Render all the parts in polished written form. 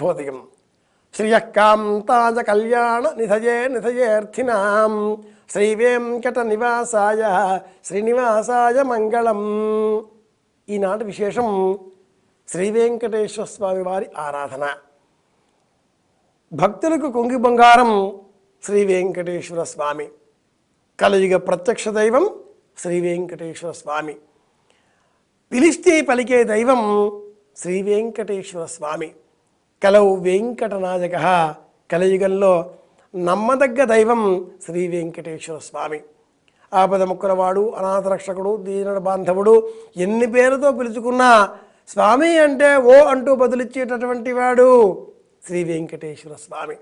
శుభోదయం. శ్రియకాంతాయ కళ్యాణ నిధయే నిధయేర్థినాం శ్రీవేంకట నివాసాయ శ్రీనివాసాయ మంగళం. ఈనాటి విశేషం శ్రీ వెంకటేశ్వర స్వామి వారి ఆరాధన. భక్తులకు కొంగి బంగారం శ్రీ వెంకటేశ్వర స్వామి. కలియుగ ప్రత్యక్ష దైవం శ్రీ వెంకటేశ్వర స్వామి. పిలిస్తే పలికే దైవం శ్రీ వెంకటేశ్వర స్వామి. కలవు వెంకటనాయక. కలియుగంలో నమ్మదగ్గ దైవం శ్రీ వెంకటేశ్వర స్వామి. ఆపద ముక్కులవాడు, అనాథ రక్షకుడు, దీన బాంధవుడు, ఎన్ని పేరుతో పిలుచుకున్నా స్వామి అంటే ఓ అంటూ బదులిచ్చేటటువంటి వాడు శ్రీ వెంకటేశ్వర స్వామి.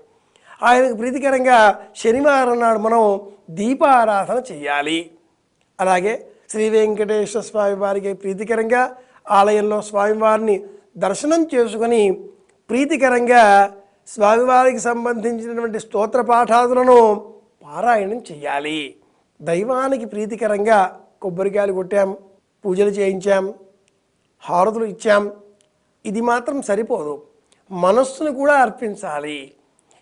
ఆయనకు ప్రీతికరంగా శనివారం నాడు మనం దీపారాధన చెయ్యాలి. అలాగే శ్రీ వెంకటేశ్వర స్వామి వారికి ప్రీతికరంగా ఆలయంలో స్వామివారిని దర్శనం చేసుకొని ప్రీతికరంగా స్వామివారికి సంబంధించినటువంటి స్తోత్ర పాఠాదులను పారాయణం చెయ్యాలి. దైవానికి ప్రీతికరంగా కొబ్బరికాయలు కొట్టాం, పూజలు చేయించాం, హారతులు ఇచ్చాం, ఇది మాత్రం సరిపోదు. మనస్సును కూడా అర్పించాలి.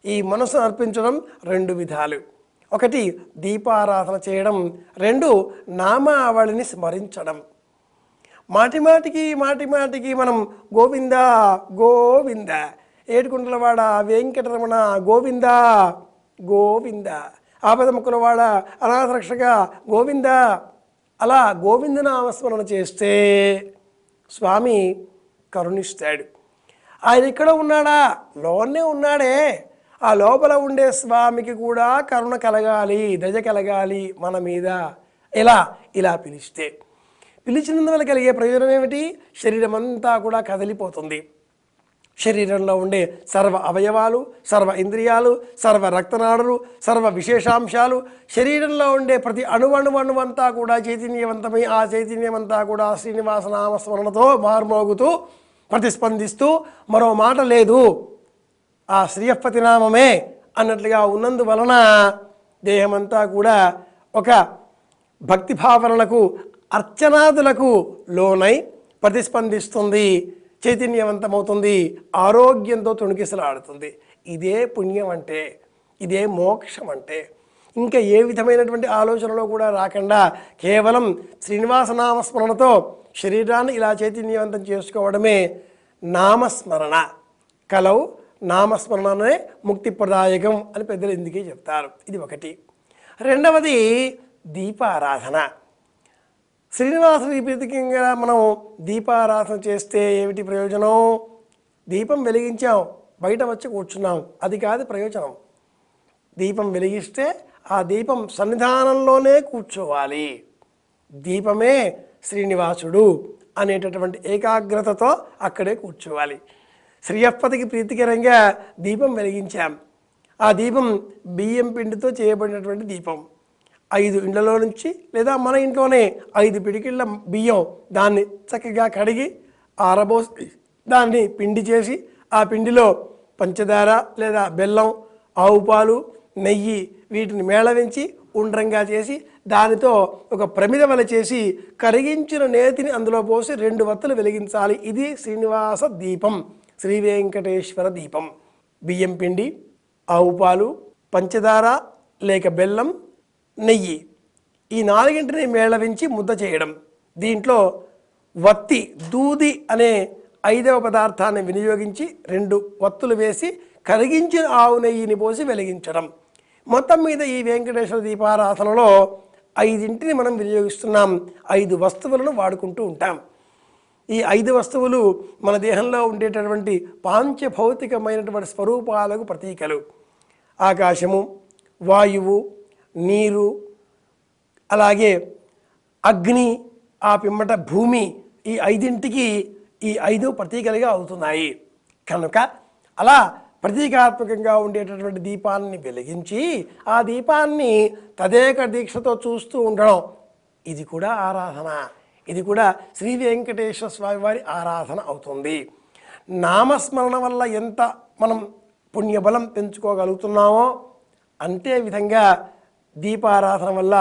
ఈ మనస్సును అర్పించడం రెండు విధాలు. ఒకటి దీపారాధన చేయడం, రెండు నామావళిని స్మరించడం. మాటిమాటికి మనం గోవింద గోవింద, ఏడుకుంటలవాడ వెంకటరమణ గోవింద గోవింద, ఆపద ముక్కులవాడ అనాథ రక్షక గోవింద, అలా గోవింద నామస్మరణ చేస్తే స్వామి కరుణిస్తాడు. ఆయన ఇక్కడ ఉన్నాడా? లోనే ఉన్నాడే. ఆ లోపల ఉండే స్వామికి కూడా కరుణ కలగాలి, దయ కలగాలి మన మీద. ఇలా పిలిచినందువల్ల కలిగే ప్రయోజనం ఏమిటి? శరీరం అంతా కూడా కదిలిపోతుంది. శరీరంలో ఉండే సర్వ అవయవాలు, సర్వ ఇంద్రియాలు, సర్వ రక్తనాడులు, సర్వ విశేషాంశాలు, శరీరంలో ఉండే ప్రతి అణువణువంతా కూడా చైతన్యవంతమై ఆ చైతన్యమంతా కూడా శ్రీనివాస నామస్మరణతో మార్మోగుతూ ప్రతిస్పందిస్తూ మరో మాట లేదు, ఆ శ్రీయపతి నామమే అన్నట్లుగా ఉన్నందువలన దేహమంతా కూడా ఒక భక్తి భావనలకు, అర్చనాదులకు లోనై ప్రతిస్పందిస్తుంది, చైతన్యవంతమవుతుంది, ఆరోగ్యంతో తొణికిసలాడుతుంది. ఇదే పుణ్యం అంటే, ఇదే మోక్షం అంటే. ఇంకా ఏ విధమైనటువంటి ఆలోచనలో కూడా రాకుండా కేవలం శ్రీనివాస నామస్మరణతో శరీరాన్ని ఇలా చైతన్యవంతం చేసుకోవడమే నామస్మరణ. కలవు నామస్మరణనే ముక్తిప్రదాయకం అని పెద్దలు ఎందుకే చెప్తారు. ఇది ఒకటి. రెండవది దీపారాధన. శ్రీనివాసుని ప్రీతికంగా మనం దీపారాధన చేస్తే ఏమిటి ప్రయోజనం? దీపం వెలిగించాం, బయట వచ్చి కూర్చున్నాం, అది కాదు ప్రయోజనం. దీపం వెలిగిస్తే ఆ దీపం సన్నిధానంలోనే కూర్చోవాలి. దీపమే శ్రీనివాసుడు అనేటటువంటి ఏకాగ్రతతో అక్కడే కూర్చోవాలి. శ్రీయపతికి ప్రీతికరంగా దీపం వెలిగించాం. ఆ దీపం బియ్యం పిండితో చేయబడినటువంటి దీపం. 5 ఇండ్లలో నుంచి లేదా మన ఇంట్లోనే 5 పిడికిళ్ళ బియ్యం, దాన్ని చక్కగా కడిగి ఆరబోసి దాన్ని పిండి చేసి ఆ పిండిలో పంచదార లేదా బెల్లం, ఆవు పాలు, నెయ్యి వీటిని మేళవించి ఉండ్రంగా చేసి దానితో ఒక ప్రమిద వల చేసి కరిగించిన నేతిని అందులో పోసి 2 వత్తులు వెలిగించాలి. ఇది శ్రీనివాస దీపం, శ్రీ వెంకటేశ్వర దీపం. బియ్యం పిండి, ఆవు పాలు, పంచదార లేక బెల్లం, నెయ్యి, ఈ 4ంటిని మేళవించి ముద్ద చేయడం. దీంట్లో వత్తి, దూది అనే 5వ పదార్థాన్ని వినియోగించి 2 వత్తులు వేసి కరిగించిన ఆవు నెయ్యిని పోసి వెలిగించడం. మొత్తం మీద ఈ వెంకటేశ్వర దీపారాధనలో 5ంటిని మనం వినియోగిస్తున్నాం. 5 వస్తువులను వాడుకుంటూ ఉంటాం. ఈ 5 వస్తువులు మన దేహంలో ఉండేటటువంటి పాంచభౌతికమైనటువంటి స్వరూపాలకు ప్రతీకలు. ఆకాశము, వాయువు, నీరు, అలాగే అగ్ని, ఆ పిమ్మట భూమి, ఈ 5ంటికి ఈ 5 ప్రతీకలుగా అవుతున్నాయి. కనుక అలా ప్రతీకాత్మకంగా ఉండేటటువంటి దీపాన్ని వెలిగించి ఆ దీపాన్ని తదేక దీక్షతో చూస్తూ ఉండడం, ఇది కూడా ఆరాధన. ఇది కూడా శ్రీ వెంకటేశ్వర స్వామి వారి ఆరాధన అవుతుంది. నామస్మరణ వల్ల ఎంత మనం పుణ్యబలం పెంచుకోగలుగుతున్నామో అంతే విధంగా దీపారాధన వల్ల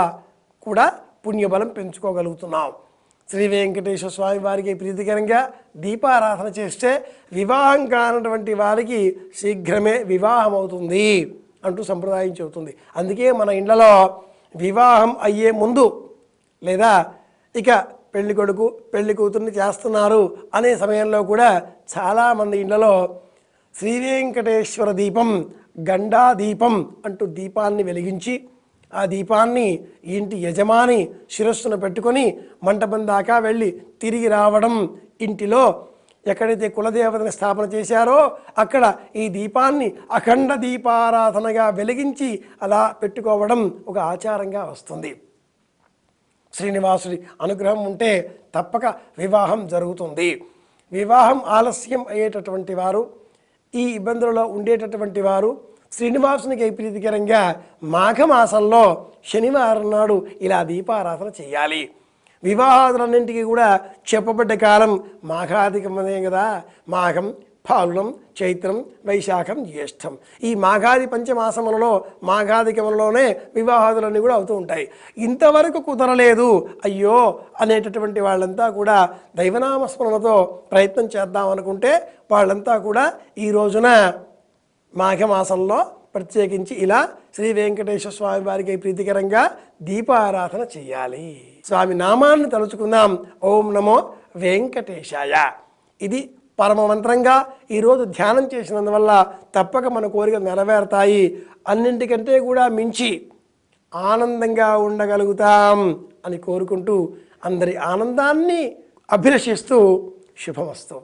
కూడా పుణ్యబలం పెంచుకోగలుగుతున్నాం. శ్రీ వెంకటేశ్వర స్వామి వారికి ప్రీతికరంగా దీపారాధన చేస్తే వివాహం కానటువంటి వారికి శీఘ్రమే వివాహం అవుతుంది అంటూ సంప్రదాయం చెబుతుంది. అందుకే మన ఇళ్లలో వివాహం అయ్యే ముందు లేదా ఇక పెళ్లి కొడుకు పెళ్లి కూతుర్ని చేస్తున్నారు అనే సమయంలో కూడా చాలామంది ఇళ్లలో శ్రీ వెంకటేశ్వర దీపం, గండా దీపం అంటూ దీపాన్ని వెలిగించి ఆ దీపాన్ని ఇంటి యజమాని శిరస్సును పెట్టుకొని మంటపం దాకా వెళ్ళి తిరిగి రావడం, ఇంటిలో ఎక్కడైతే కులదేవతని స్థాపన చేశారో అక్కడ ఈ దీపాన్ని అఖండ దీపారాధనగా వెలిగించి అలా పెట్టుకోవడం ఒక ఆచారంగా వస్తుంది. శ్రీనివాసుడి అనుగ్రహం ఉంటే తప్పక వివాహం జరుగుతుంది. వివాహం ఆలస్యం అయ్యేటటువంటి వారు, ఈ ఇబ్బందులలో ఉండేటటువంటి వారు శ్రీనివాసునికి ప్రీతికరంగా మాఘమాసంలో శనివారం నాడు ఇలా దీపారాధన చేయాలి. వివాహాదులన్నింటికీ కూడా చెప్పబడ్డ కాలం మాఘాధికమనే కదా. మాఘం, ఫాల్గుణం, చైత్రం, వైశాఖం, జ్యేష్టం. ఈ మాఘాది పంచమాసములలో మాఘాధికములలోనే వివాహాదులన్నీ కూడా అవుతూ ఉంటాయి. ఇంతవరకు కుదరలేదు అయ్యో అనేటటువంటి వాళ్ళంతా కూడా దైవనామస్మరణతో ప్రయత్నం చేద్దాం అనుకుంటే వాళ్ళంతా కూడా ఈ రోజున మాఘమాసంలో ప్రత్యేకించి ఇలా శ్రీ వెంకటేశ్వర స్వామి వారికి ప్రీతికరంగా దీపారాధన చేయాలి. స్వామి నామాన్ని తలుచుకుందాం. ఓం నమో వెంకటేశాయ. ఇది పరమమంత్రంగా ఈరోజు ధ్యానం చేసినందువల్ల తప్పక మన కోరికలు నెరవేరుతాయి. అన్నింటికంటే కూడా మించి ఆనందంగా ఉండగలుగుతాం అని కోరుకుంటూ అందరి ఆనందాన్ని అభిలషిస్తూ శుభమస్తు.